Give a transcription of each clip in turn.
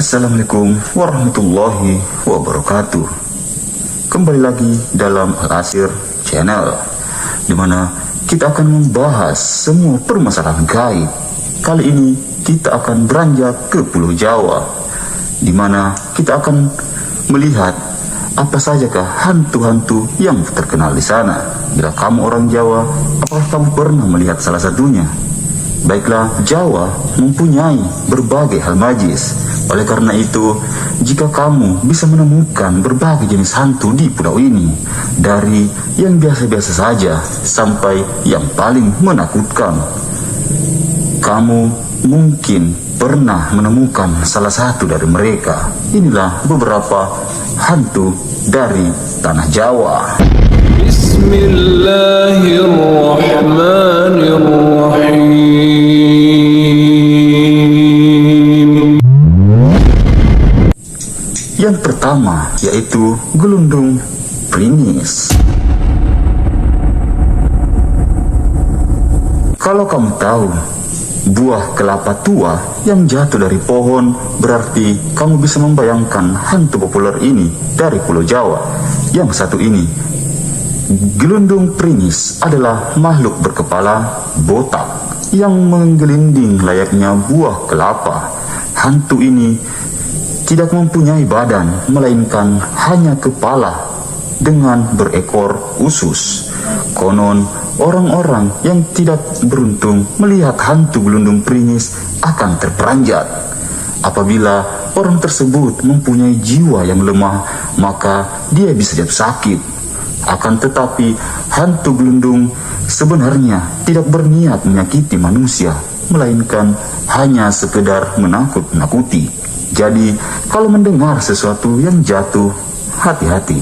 Assalamualaikum warahmatullahi wabarakatuh. Kembali lagi dalam Al-Asir Channel, dimana kita akan membahas semua permasalahan gaib. Kali ini kita akan beranjak ke Pulau Jawa, dimana kita akan melihat apa sajakah hantu-hantu yang terkenal di sana. Bila kamu orang Jawa, apakah kamu pernah melihat salah satunya? Baiklah, Jawa mempunyai berbagai hal magis. Oleh karena itu, jika kamu bisa menemukan berbagai jenis hantu di pulau ini, dari yang biasa-biasa saja sampai yang paling menakutkan, kamu mungkin pernah menemukan salah satu dari mereka. Inilah beberapa hantu dari tanah Jawa. Bismillahirrahmanirrahim. Yang pertama yaitu gelundung pringis. Kalau kamu tahu buah kelapa tua yang jatuh dari pohon, berarti kamu bisa membayangkan hantu populer ini dari Pulau Jawa. Yang satu ini, gelundung pringis, adalah makhluk berkepala botak yang menggelinding layaknya buah kelapa. Hantu ini tidak mempunyai badan, melainkan hanya kepala dengan berekor usus. Konon, orang-orang yang tidak beruntung melihat hantu gelundung pringis akan terperanjat. Apabila orang tersebut mempunyai jiwa yang lemah, maka dia bisa jatuh sakit. Akan tetapi, hantu gelundung sebenarnya tidak berniat menyakiti manusia, melainkan hanya sekedar menakut-nakuti. Jadi, kalau mendengar sesuatu yang jatuh, hati-hati.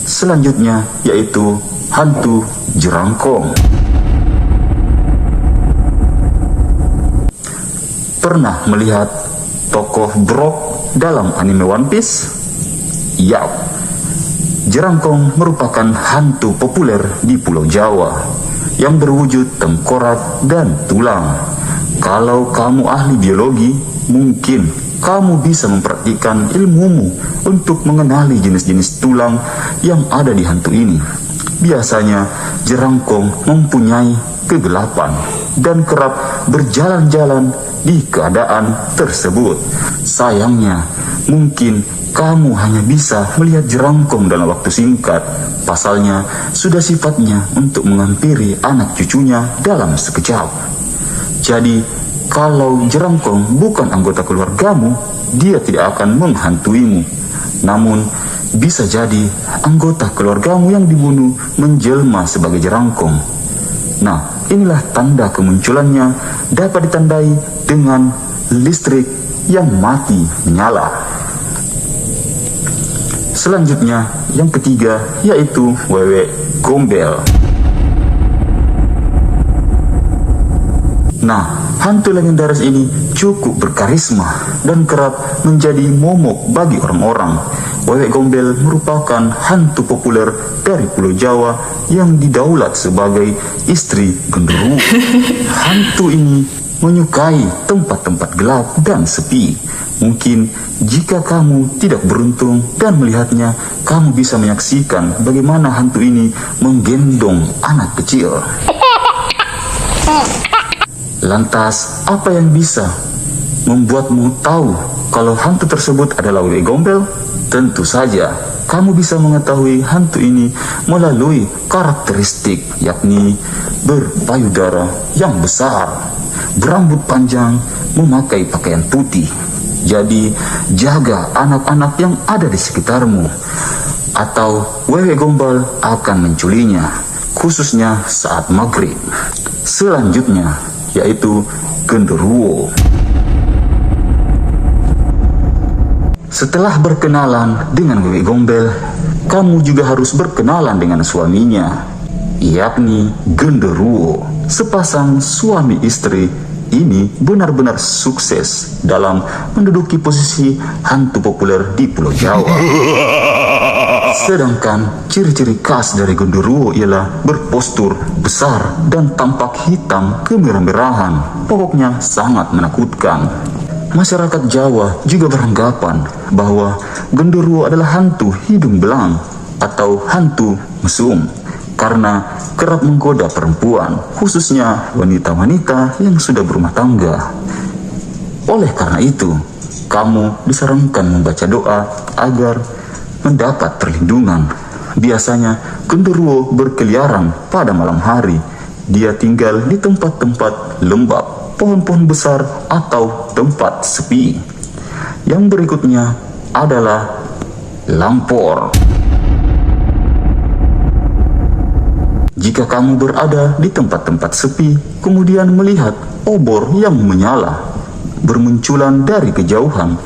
Selanjutnya yaitu hantu jerangkong. Pernah melihat tokoh Brock dalam anime One Piece? Yap, jerangkong merupakan hantu populer di Pulau Jawa yang berwujud tengkorak dan tulang. Kalau kamu ahli biologi, mungkin kamu bisa mempraktikkan ilmumu untuk mengenali jenis-jenis tulang yang ada di hantu ini. Biasanya, jerangkong mempunyai kegelapan dan kerap berjalan-jalan di keadaan tersebut. Sayangnya, mungkin kamu hanya bisa melihat jerangkong dalam waktu singkat. Pasalnya, sudah sifatnya untuk menghampiri anak cucunya dalam sekejap. Jadi, kalau jerangkong bukan anggota keluargamu, dia tidak akan menghantuimu. Namun, bisa jadi anggota keluargamu yang dibunuh menjelma sebagai jerangkong. Nah, inilah tanda kemunculannya dapat ditandai dengan listrik yang mati menyala. Selanjutnya, yang ketiga yaitu wewe gombel. Nah, hantu legendaris ini cukup berkarisma dan kerap menjadi momok bagi orang-orang. Wewe gombel merupakan hantu populer dari Pulau Jawa yang didaulat sebagai istri genderuwo. Hantu ini menyukai tempat-tempat gelap dan sepi. Mungkin jika kamu tidak beruntung dan melihatnya, kamu bisa menyaksikan bagaimana hantu ini menggendong anak kecil. Lantas, apa yang bisa membuatmu tahu kalau hantu tersebut adalah wewe gombel? Tentu saja, kamu bisa mengetahui hantu ini melalui karakteristik, yakni berpayudara yang besar, berambut panjang, memakai pakaian putih. Jadi, jaga anak-anak yang ada di sekitarmu, atau wewe gombel akan menculinya, khususnya saat maghrib. Selanjutnya yaitu genderuwo. Setelah berkenalan dengan wewe gombel, kamu juga harus berkenalan dengan suaminya, yakni genderuwo. Sepasang suami istri ini benar-benar sukses dalam menduduki posisi hantu populer di Pulau Jawa. Sedangkan ciri-ciri khas dari genderuwo ialah berpostur besar dan tampak hitam kemerah-merahan. Pokoknya sangat menakutkan. masyarakat Jawa juga beranggapan bahwa genderuwo adalah hantu hidung belang atau hantu mesum karena kerap menggoda perempuan, khususnya wanita-wanita yang sudah berumah tangga. Oleh karena itu, kamu disarankan membaca doa agar mendapat perlindungan. Biasanya genderuwo berkeliaran pada malam hari. Dia tinggal di tempat-tempat lembab, pohon-pohon besar atau tempat sepi. Yang berikutnya adalah lampor. Jika kamu berada di tempat-tempat sepi, kemudian melihat obor yang menyala bermunculan dari kejauhan,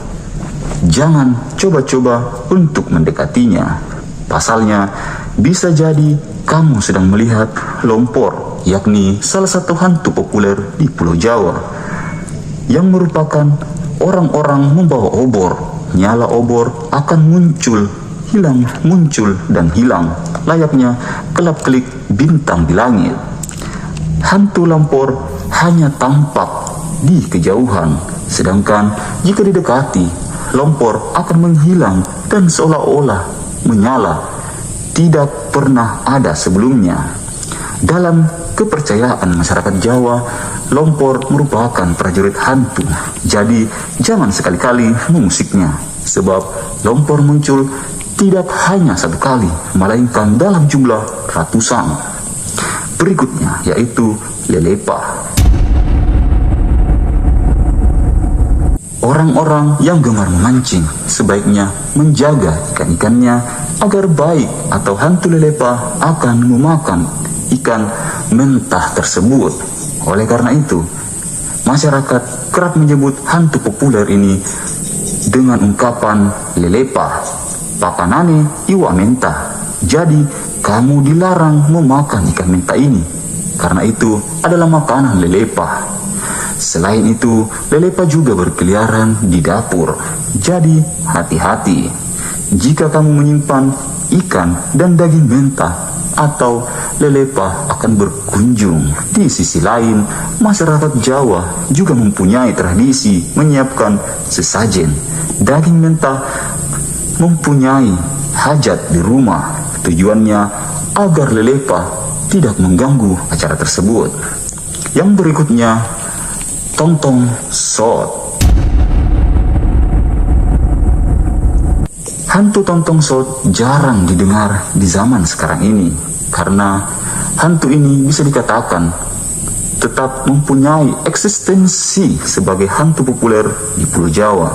jangan coba-coba untuk mendekatinya. Pasalnya, bisa jadi kamu sedang melihat lompor, yakni salah satu hantu populer di Pulau Jawa, yang merupakan orang-orang membawa obor. Nyala obor akan muncul, hilang, muncul, dan hilang, layaknya kelap-kelip bintang di langit. Hantu lampor hanya tampak di kejauhan, sedangkan jika didekati, lompor akan menghilang dan seolah-olah menyala, tidak pernah ada sebelumnya. Dalam kepercayaan masyarakat Jawa, lompor merupakan prajurit hantu. Jadi jangan sekali-kali mengusiknya, sebab lompor muncul tidak hanya satu kali, melainkan dalam jumlah ratusan. Berikutnya yaitu lelepah. Orang-orang yang gemar memancing sebaiknya menjaga ikan-ikannya agar baik, atau hantu lelepah akan memakan ikan mentah tersebut. Oleh karena itu, masyarakat kerap menyebut hantu populer ini dengan ungkapan lelepah, pakanane iwa mentah. Jadi kamu dilarang memakan ikan mentah ini, karena itu adalah makanan lelepah. Selain itu, lelepah juga berkeliaran di dapur. Jadi hati-hati jika kamu menyimpan ikan dan daging mentah, atau lelepah akan berkunjung. Di sisi lain, masyarakat Jawa juga mempunyai tradisi menyiapkan sesajen daging mentah, mempunyai hajat di rumah. Tujuannya agar lelepah tidak mengganggu acara tersebut. Yang berikutnya, tong-tong sot. Hantu tong-tong sot jarang didengar di zaman sekarang ini, karena hantu ini bisa dikatakan tetap mempunyai eksistensi sebagai hantu populer di Pulau Jawa.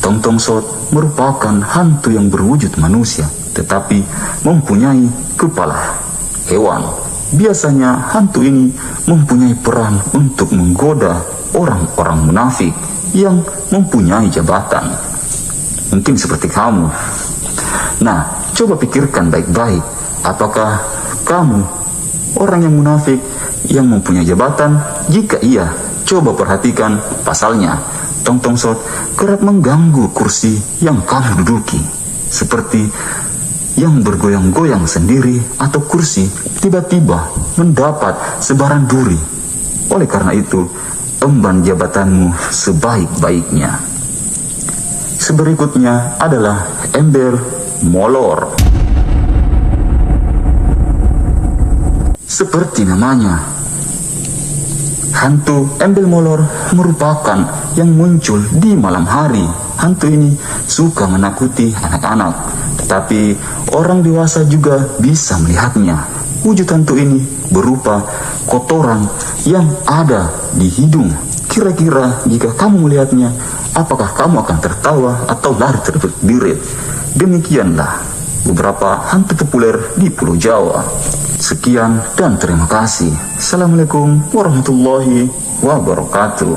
Tong-tong sot merupakan hantu yang berwujud manusia, tetapi mempunyai kepala hewan. Biasanya hantu ini mempunyai peran untuk menggoda orang-orang munafik yang mempunyai jabatan. Mungkin seperti kamu. Nah, coba pikirkan baik-baik, apakah kamu orang yang munafik yang mempunyai jabatan? Jika iya, coba perhatikan pasalnya. Tong-tong sot kerap mengganggu kursi yang kamu duduki, seperti yang bergoyang-goyang sendiri, atau kursi tiba-tiba mendapat sebaran duri. Oleh karena itu, emban jabatanmu sebaik-baiknya. Seberikutnya adalah ember molor. Seperti namanya, hantu embel molor merupakan yang muncul di malam hari. Hantu ini suka menakuti anak-anak, tetapi orang dewasa juga bisa melihatnya. Wujud hantu ini berupa kotoran yang ada di hidung. Kira-kira jika kamu melihatnya, apakah kamu akan tertawa atau lari terbirit? Demikianlah beberapa hantu populer di Pulau Jawa. Sekian dan terima kasih. Assalamualaikum warahmatullahi wabarakatuh.